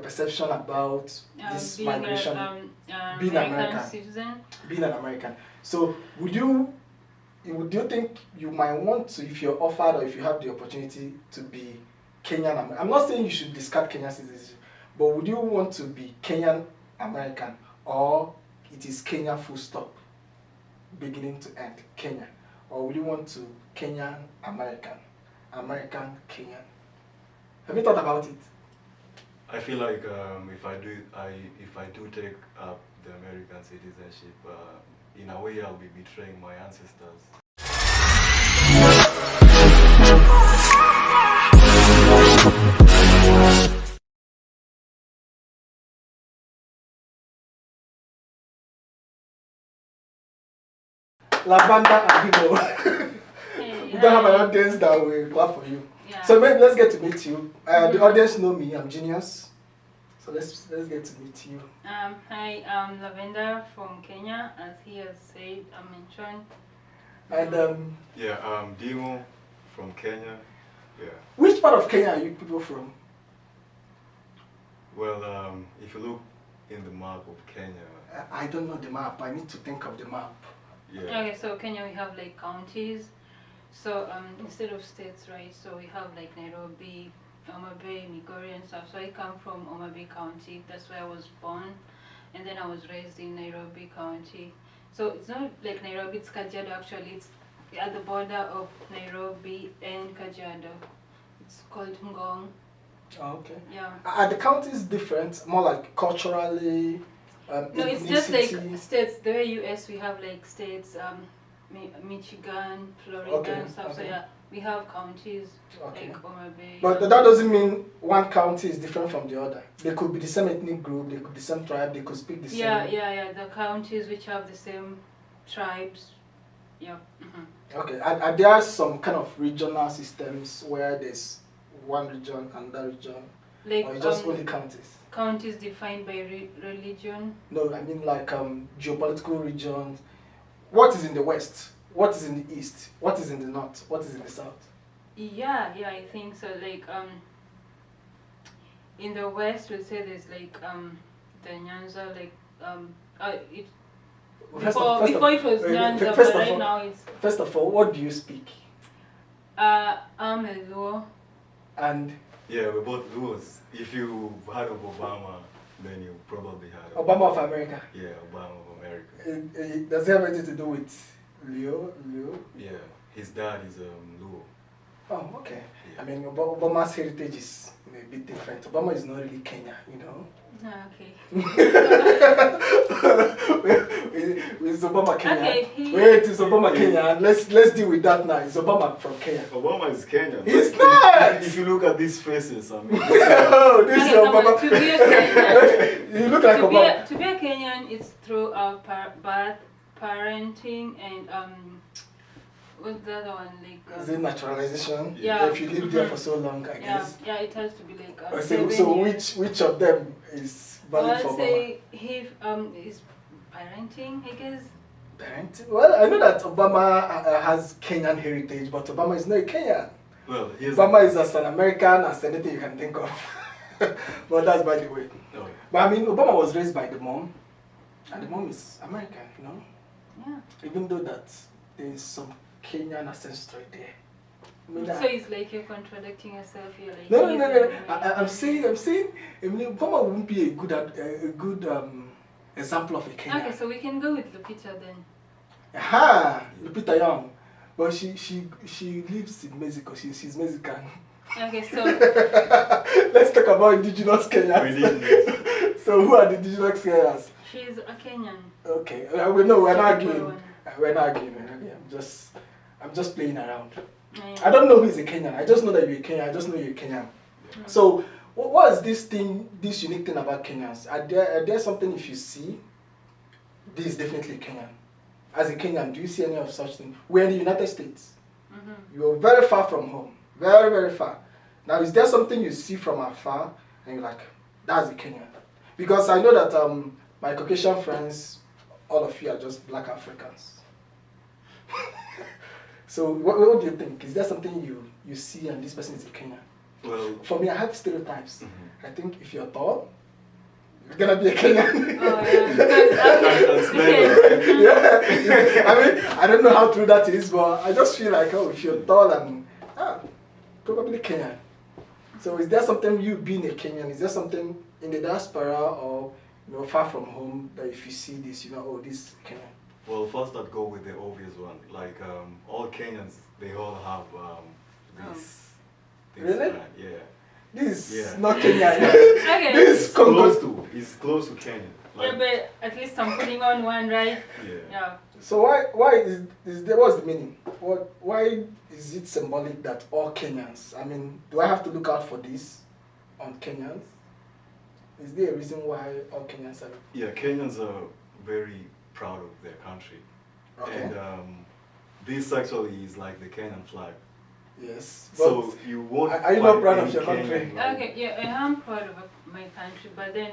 perception about this being migration, being American citizen. Being an American. So would you think you might want to, if you're offered or if you have the opportunity to be Kenyan? I'm not saying you should discard Kenyan citizenship, but would you want to be Kenyan American, or it is Kenya full stop, beginning to end, Kenya? Or would you want to Kenyan American, American Kenyan? Have you thought about it? I feel like if I do take up the American citizenship, in a way I'll be betraying my ancestors. Lavender and Dimo. We don't have an audience that will clap for you. Yeah. So maybe let's get to meet you. The audience know me. I'm Genius. So let's get to meet you. Hi, I'm Lavender from Kenya, as he has said, mentioned. And yeah, Dimo from Kenya. Yeah. Which part of Kenya are you people from? Well, if you look in the map of Kenya, I don't know the map. I need to think of the map. yeah. Okay, so Kenya we have like counties. So instead of states, right? So we have like Nairobi, Homa Bay, Migori and stuff. So I come from Homa Bay County. That's where I was born, and then I was raised in Nairobi County. So it's not like Nairobi, it's Kajiado actually. It's at the border of Nairobi and Kajiado. It's called Ngong. Oh, okay. Yeah. Are the counties different? More like culturally? No, it's just like ethnicity? states. The way US we have like states, Michigan, Florida Okay, and stuff. So okay. yeah, we have counties Okay. like Homa Bay. But that doesn't mean one county is different from the other. They could be the same ethnic group, they could be the same tribe, they could speak the same. Yeah. The counties which have the same tribes. Yeah. Okay. Are there some kind of regional systems where there's one region and that region? Like Or it's just only counties? counties defined by religion. No, I mean like geopolitical regions. What is in the west? What is in the east? What is in the north? What is in the south? Yeah, I think so. Like in the west we'll say there's like the Nyanza, like it before it was Nyanza, but right now it's First of all, what do you speak? I'm a Luo. And Yeah, we're both Luos. If you heard of Obama, then you probably heard of Obama of America. Yeah, Obama of America. Does it have anything to do with Leo? Yeah, his dad is Luo. Oh, okay. Yeah. I mean, Obama's heritage is a bit different. Obama is not really Kenya, you know. Okay. Is Obama Kenya? Okay, Wait, is Obama Kenya? Let's deal with that now. Is Obama from Kenya? Obama is Kenyan. He's not! If you look at these faces, I mean, Oh, this is Obama. To be a Kenyan, You look like Obama. to be a Kenyan, it's through birth, parenting, and what's the other one like? Is it naturalization? Yeah. If you live there for so long, I guess. Yeah, it has to be like. So 7 years. which of them is valid for I'd Obama? say he is parenting, I guess. Parenting? Well, I know that Obama has Kenyan heritage, but Obama is not a Kenyan. well, here's Obama is as an American as anything you can think of. But that's by the way. Oh, But I mean, Obama was raised by the mom, and the mom is American, you know? Yeah. Even though that there is some Kenyan ancestry there. I mean, So it's like you're contradicting yourself. You're like. no. he's an I'm saying, I mean, Obama wouldn't be a good example of a Kenyan. Okay, so we can go with Lupita then. Aha, Lupita Young, but she lives in Mexico. She's Mexican. Okay, so Let's talk about indigenous we Kenyans. didn't. So who are the indigenous Kenyans? she's a Kenyan. Okay, we're not arguing. One. We're not arguing. I'm just playing around. Yeah. I don't know who is a Kenyan. I just know that you're a Kenyan. I just know you're a Kenyan. So, what is this unique thing about Kenyans? Are there something if you see, this is definitely Kenyan? As a Kenyan, do you see any of such thing? We're in the United States. You're very far from home. Very, very far. Now, is there something you see from afar and you're like, that's a Kenyan? Because I know that my Caucasian friends, all of you are just black Africans. So what do you think? Is there something you see and this person is a Kenyan? Well, For me, I have stereotypes. I think if you're tall, You're gonna be a Kenyan. Oh yeah, because okay. Yeah. I mean, I don't know how true that is, but I just feel like, oh, if you're tall and probably Kenyan. So is there something you being a Kenyan? Is there something in the diaspora or far from home that if you see this, oh, this is Kenyan? Well, first I'd go with the obvious one. Like all Kenyans, they all have this. Really? Yeah. This Yeah. is not Kenyan. Okay. This is It's Congo. It's close to Kenya. Like, Yeah, but at least I'm putting on one, right? yeah. Yeah. So why is there, what's the meaning? Why is it symbolic that all Kenyans? I mean, do I have to look out for this on Kenyans? Is there a reason why all Kenyans are? Yeah, Kenyans are very proud of their country. Okay. And this actually is like the Kenyan flag. Yes. So But you won't. are you not find proud of any your Kenyan, country? like- Okay, yeah, I am proud of my country, but then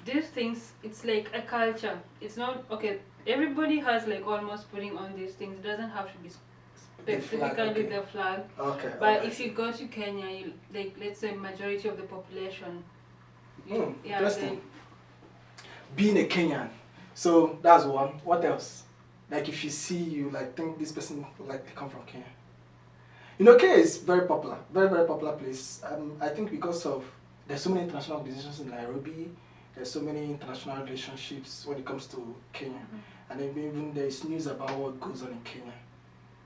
these things, it's like a culture. It's not, okay, everybody has like almost putting on these things. It doesn't have to be The flag, specifically okay. the flag. Okay. But okay. if you go to Kenya, you, like, let's say majority of the population, yeah, Interesting. Being a Kenyan, so that's one. What else? Like if you see you like think this person would like to come from Kenya. Kenya is very popular, very very popular place. I think because of there's so many international organizations in Nairobi. There's so many international relationships when it comes to Kenya, and then even there is news about what goes on in Kenya,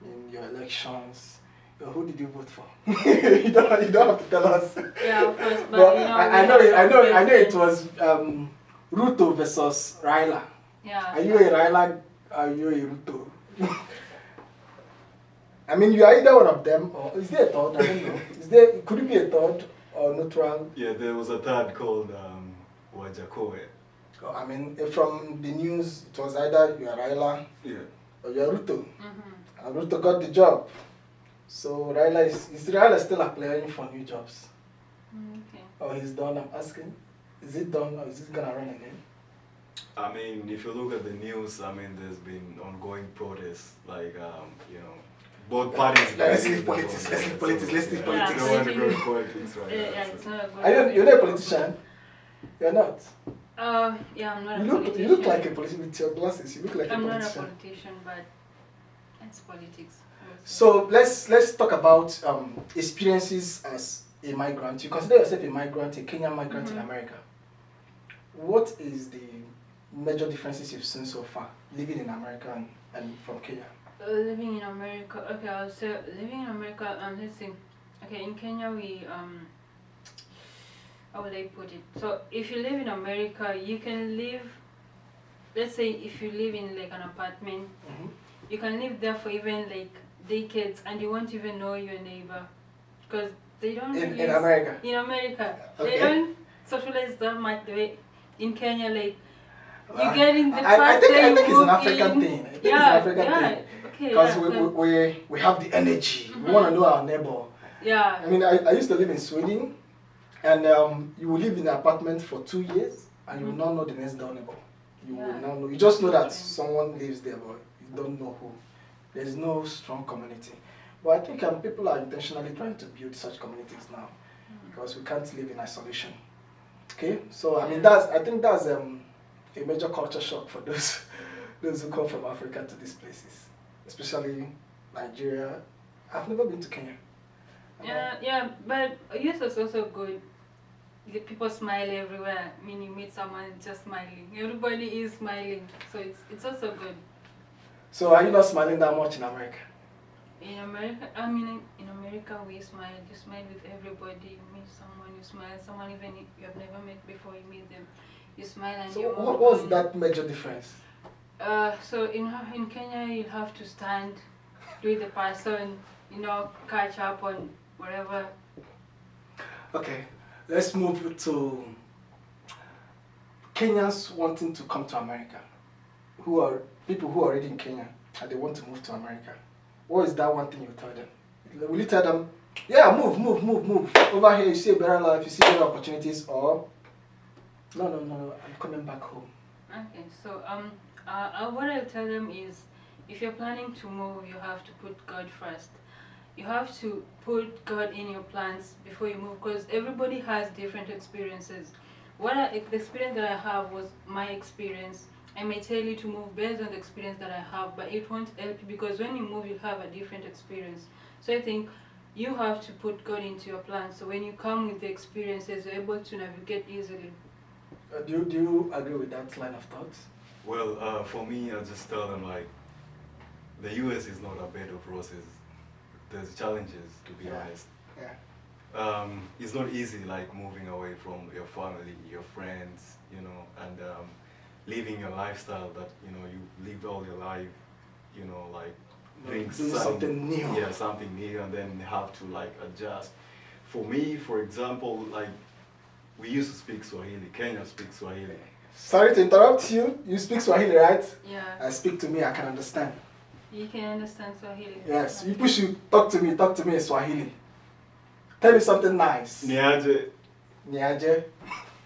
in your elections. Who did you vote for? you don't have to tell us. yeah, of course. But But you know, I we know have it some was Ruto versus Raila. yeah. Are you a Raila? Are you a Ruto? I mean, you are either one of them, or is there a third? I don't know. Could it be a third or neutral? Yeah, there was a third called Wajakoe. I mean, from the news, it was either you are Raila Yeah. or you are Ruto. Mm-hmm. And Ruto got the job. So Raila is Raila still applying for new jobs? Okay. Or he's done? I'm asking. Is it done or is it gonna run again? I mean, if you look at the news, I mean, there's been ongoing protests, like, both parties. Let's leave politics. Let's leave politics. Let's leave Yeah, politics. I don't want to go to politics right Yeah, now. yeah, so. it's not a good. Are you're not a politician? You're not. Yeah, I'm not You a look politician. you look like a politician with your glasses. You look like I'm a not a politician. politician, but it's politics. So let's talk about experiences as a migrant. You consider yourself a migrant, a Kenyan migrant in America. What is the major differences you've seen so far living in America and from Kenya? Living in America, okay, I'll say living in America, let's see. Okay, in Kenya we, how would I put it? So if you live in America, you can live, let's say if you live in like an apartment, you can live there for even like decades and you won't even know your neighbor. Because they don't In really America? In America. Okay. They don't socialize that much the way in Kenya, like you Uh, get in the I first day think it's you an move African in. thing. I think Yeah, it's an African yeah. thing. Okay, Because yeah, we have the energy. We want to know our neighbor. yeah. I mean, I used to live in Sweden, and you will live in an apartment for 2 years, and you will not know the next door neighbor. You will Yeah. not know. You just know that someone lives there, but you don't know who. There is no strong community. But I think people are intentionally trying to build such communities now, because we can't live in isolation. Okay, so I mean I think that's a major culture shock for those who come from Africa to these places, especially Nigeria. I've never been to Kenya. Yeah, but US is also good. The people smile everywhere. I mean, you meet someone just smiling. Everybody is smiling, so it's also good. So are you not smiling that much in America? In America, I mean, in America we smile. You smile with everybody. You meet someone, you smile. Someone even if you have never met before, you meet them. You smile and So you what move was on. that major difference? So in Kenya, you'll have to stand with the person, catch up on whatever. Okay, let's move to Kenyans wanting to come to America, who are people who are already in Kenya and they want to move to America. What is that one thing you tell them? Will you tell them, yeah, move. Over here you see a better life, you see better opportunities, or no, I'm coming back home. Okay, so what I'll tell them is, if you're planning to move, you have to put God first. You have to put God in your plans before you move, because everybody has different experiences. the experience that I have was my experience. I may tell you to move based on the experience that I have, but it won't help you because when you move, you have a different experience. So I think you have to put God into your plan. So when you come with the experiences, you're able to navigate easily. Do you agree with that line of thought? Well, for me, I just tell them like, the US is not a bed of roses. There's challenges, to be honest. Yeah. It's not easy like moving away from your family, your friends, you know, and living your lifestyle that, you know, you lived all your life, you know, like doing something new. Yeah, something new, and then have to like adjust. For me, for example, like we used to speak Swahili. Kenya speaks Swahili. Sorry to interrupt you. You speak Swahili, right? Yeah. Speak to me, I can understand. You can understand Swahili. Yes, people should talk to me in Swahili. Tell me something nice. Niaje. Niaje.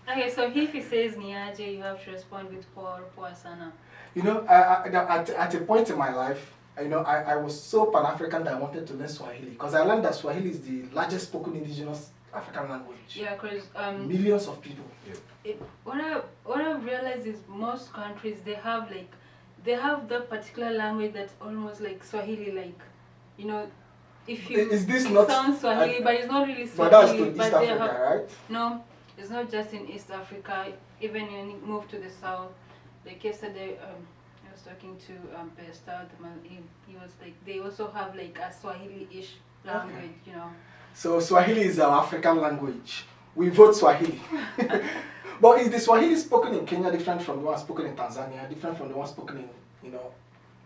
Okay, so if he says Niaje, you have to respond with poor sana. You know, at a point in my life, you know, I was so Pan-African that I wanted to learn Swahili because I learned that Swahili is the largest spoken indigenous African language. Yeah, because millions of people. Yeah. What I've realized is most countries they have that particular language that's almost like Swahili, like, you know, if you is this not sounds Swahili, but it's not really Swahili. But that's to East Africa, right? No, it's not just in East Africa. Even when you move to the south, like yesterday, I was talking to Besta, he was like, they also have like a Swahili-ish language, you know. So Swahili is our African language. We vote Swahili. But is the Swahili spoken in Kenya different from the one spoken in Tanzania, different from the one spoken in, you know,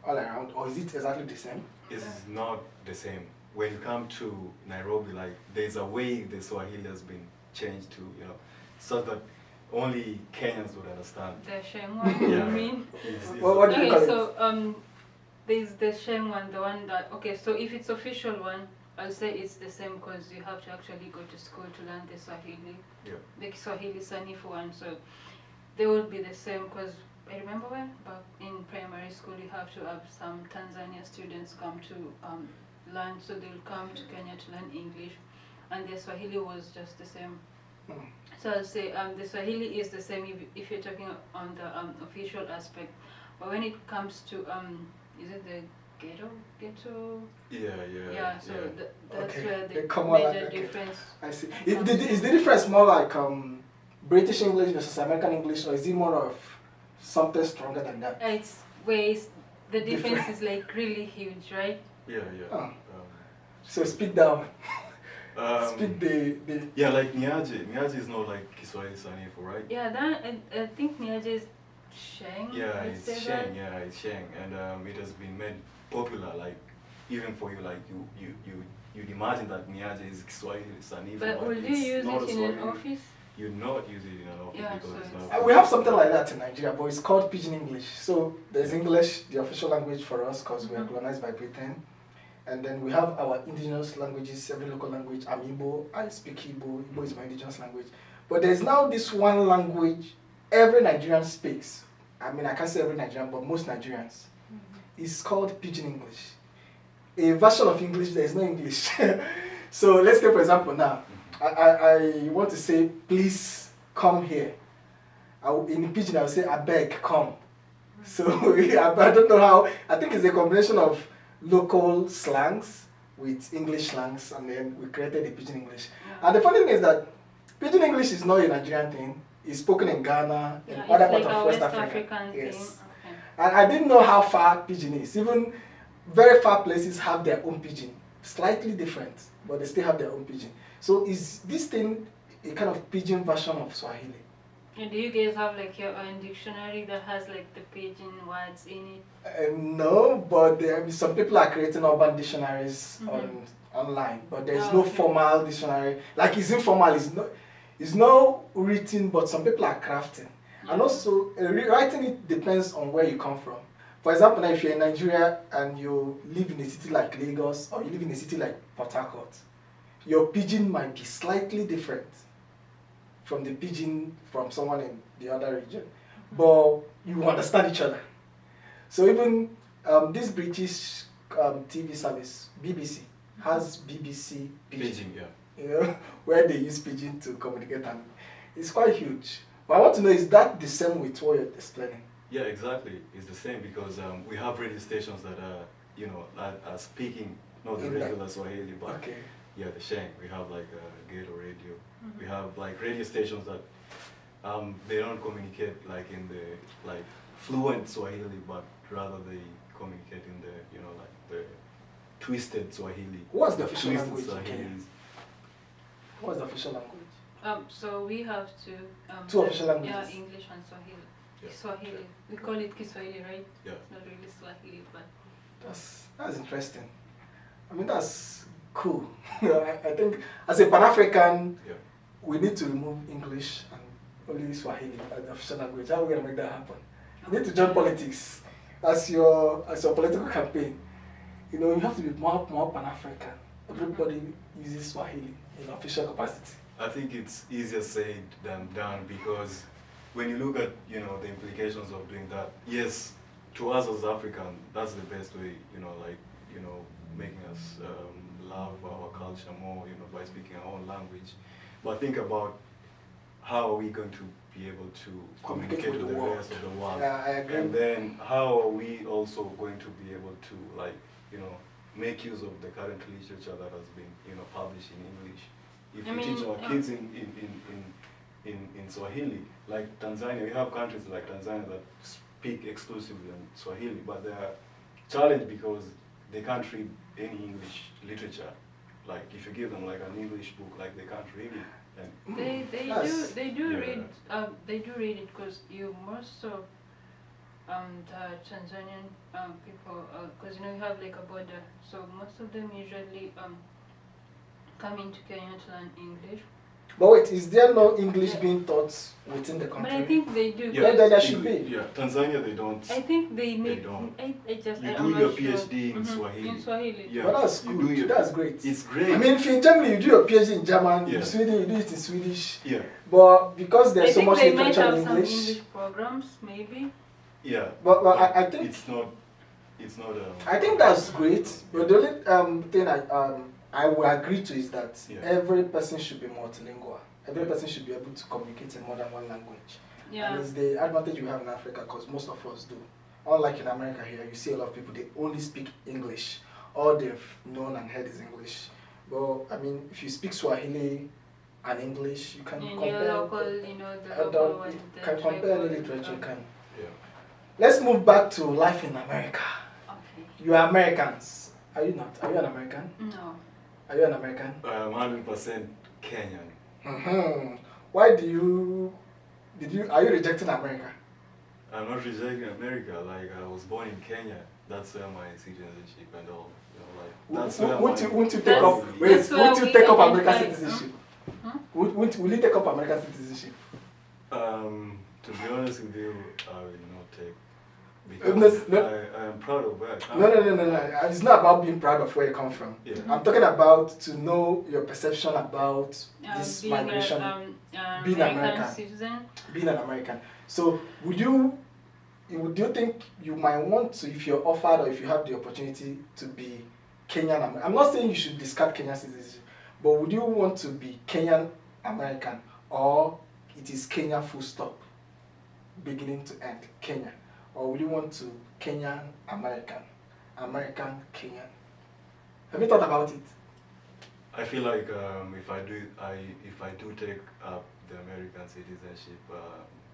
all around, or is it exactly the same? It's not the same. When you come to Nairobi, like there's a way the Swahili has been changed to, you know, so that only Kenyans would understand. The Sheng one, Yeah. you mean? What do you call Okay, it? so there's the Sheng one, the one that, okay, so if it's official one, I'll say it's the same because you have to actually go to school to learn the Swahili. Yeah. The Swahili Sanifu one, so they would be the same because I remember when back in primary school you have to have some Tanzania students come to learn, so they'll come to Kenya to learn English, and the Swahili was just the same. So I'll say the Swahili is the same if you're talking on the official aspect, but when it comes to is it the ghetto? Yeah. So that's Okay. where The the common major language, okay. difference. I see. Is the difference more like British English versus American English, or is it more of something stronger than that? It's ways the difference is like really huge, right? Yeah. Oh. So speak down. Speak the Yeah, like Niaje is not like Kiswahili Sanifu, right? Yeah, that I think Niaje is Sheng. Yeah, let's it's say Sheng. that. Yeah, it's Sheng, and it has been made popular. Like even for you, like you'd imagine that Niaje is Kiswahili Sanifu. But would you it's use not it a in an Swahili. office? You'd not use it in an office Yeah, because so it's it's- not. we have something like that in Nigeria, but it's called Pidgin English. So there's English, the official language for us, because we are colonized by Britain. And then we have our indigenous languages, every local language. I'm Igbo, I speak Igbo, Igbo is my indigenous language. But there's now this one language every Nigerian speaks. I mean, I can't say every Nigerian, but most Nigerians. It's called Pidgin English. A version of English, there is no English. So let's take for example now. I want to say, please come here. In Pidgin, I will say, I beg, come. So I don't know how, I think it's a combination of local slangs with English slangs, and then we created the Pidgin English. Yeah. And the funny thing is that Pidgin English is not a Nigerian thing. It's spoken in Ghana, in Yeah, other it's parts like of a West West Africa. African Yes. thing. Okay. And I didn't know how far Pidgin is. Even very far places have their own Pidgin, slightly different, but they still have their own Pidgin. So is this thing a kind of Pidgin version of Swahili? And do you guys have like your own dictionary that has like the pidgin words in it? No, but some people are creating urban dictionaries online, but there is no okay. formal dictionary. Like it's informal, it's not written, but some people are crafting. And also, writing it depends on where you come from. For example, now if you're in Nigeria and you live in a city like Lagos, or you live in a city like Port Harcourt, your pidgin might be slightly different from the pidgin from someone in the other region, but you understand each other. So even this British TV service, BBC, has BBC Pidgin, Pidgin, yeah. you know, where they use pidgin to communicate, and it's quite huge. But I want to know, is that the same with what you're explaining? Yeah, exactly. It's the same because we have radio stations that are, you know, are speaking not the In that- regular Swahili, but Okay. yeah, the Sheng. We have like Ghetto Radio. We have like radio stations that they don't communicate like in the like fluent Swahili, but rather they communicate in the, you know, like the twisted Swahili. What's the official Twisted language in Kenya? Swahilis. What's the official language? So we have two. Two official Yeah, languages. English and Swahili. Yeah. Swahili. We call it Kiswahili, right? Yeah. It's not really Swahili, but That's interesting. I mean, that's cool. I think as a Pan-African, Yeah. we need to remove English and only Swahili as the official language. How are we gonna make that happen? You need to join politics as your political campaign. You know, you have to be more Pan-African. Everybody uses Swahili in official capacity. I think it's easier said than done because when you look at, you know, the implications of doing that, yes, to us as African, that's the best way, you know, like, you know, making us love our culture more, you know, by speaking our own language. But think about how are we going to be able to communicate with the rest of the world? Yeah, I agree. And then how are we also going to be able to, like, you know, make use of the current literature that has been, you know, published in English? If we teach our kids in Swahili, like Tanzania, we have countries like Tanzania that speak exclusively in Swahili, but they are challenged because they can't read any English literature. Like if you give them like an English book, like they can't read it. And they do Yeah. read it because you most of the Tanzanian people, because you know you have like a border, so most of them usually come into Kenya to learn English. But wait, is there no English being taught within the But country? I think they do. Yeah, there should be. Yeah, Tanzania they don't. I think they make. don't. I just. You I'm do your not sure. PhD in Swahili. In Swahili. Yeah, But that's you good. do your- That's great. It's great. I mean, if in Germany you do your PhD in German, Yeah. in Sweden you do it in Swedish. Yeah, But because there's I so think much they might literature have in some English, English programs, maybe. yeah. but I think it's not. It's not. I think that's great. But the only thing I will agree to is that Yeah. every person should be multilingual. Every person should be able to communicate in more than one language. Yeah. And it's the advantage we have in Africa because most of us do. Unlike in America here, you see a lot of people, they only speak English. All they've known and heard is English. But I mean, if you speak Swahili and English, you can In compare. your local, you know, the and, local you one. The can compare any tribal, literature. You can. Yeah. Let's move back to life in America. Okay. You are Americans. Are you not? Are you an American? No. Are you an American? I'm 100% Kenyan. Mm-hmm. Why are you rejecting America? I'm not rejecting America. Like I was born in Kenya. That's where my citizenship and all. You know, like that's where Won't you take That's- up? Wait, that's where won't you we take up identify. American citizenship? Huh? Will you take up American citizenship? To be honest with you, I will not take No, because no. I am proud of where I come No. It's not about being proud of where you come from. Yeah. I'm talking about to know your perception about this Being migration, being American American. citizen. being an American. So, would you think you might want to, if you're offered or if you have the opportunity to be Kenyan American? I'm not saying you should discard Kenyan citizenship, but would you want to be Kenyan American or it is Kenya full stop, beginning to end, Kenya? Or would you want to Kenyan American, American Kenyan? Have you thought about it? I feel like if I do take up the American citizenship,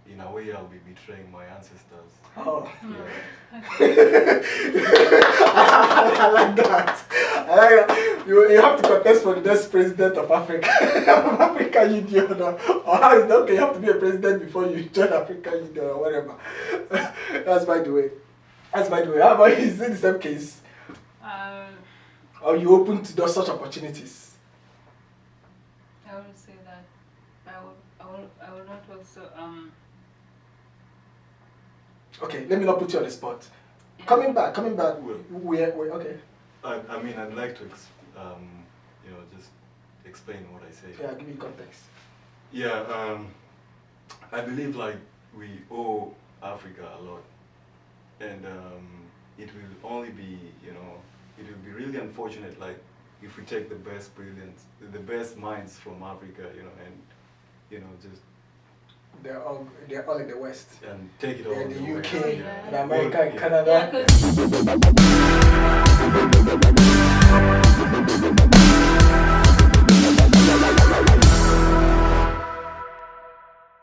in a way I'll be betraying my ancestors. Oh. Yeah. I like that. I like that. You have to contest for the next president of Africa. African Union or how is that? Okay, you have to be a president before you join African Union or whatever. That's by the way. How about you? Is it the same case? Or you open to those such opportunities? I would say that I will not also Okay, let me not put you on the spot. yeah. Coming back. Well- We're okay. I mean, I'd like to, just explain what I say. Yeah, give me context. Yeah, I believe like we owe Africa a lot, and it will only be, it will be really unfortunate like if we take the best minds from Africa, and just they're all in the West. And take it all They're in the UK, Oh, yeah. in America, in Yeah. Canada. Yeah, 'cause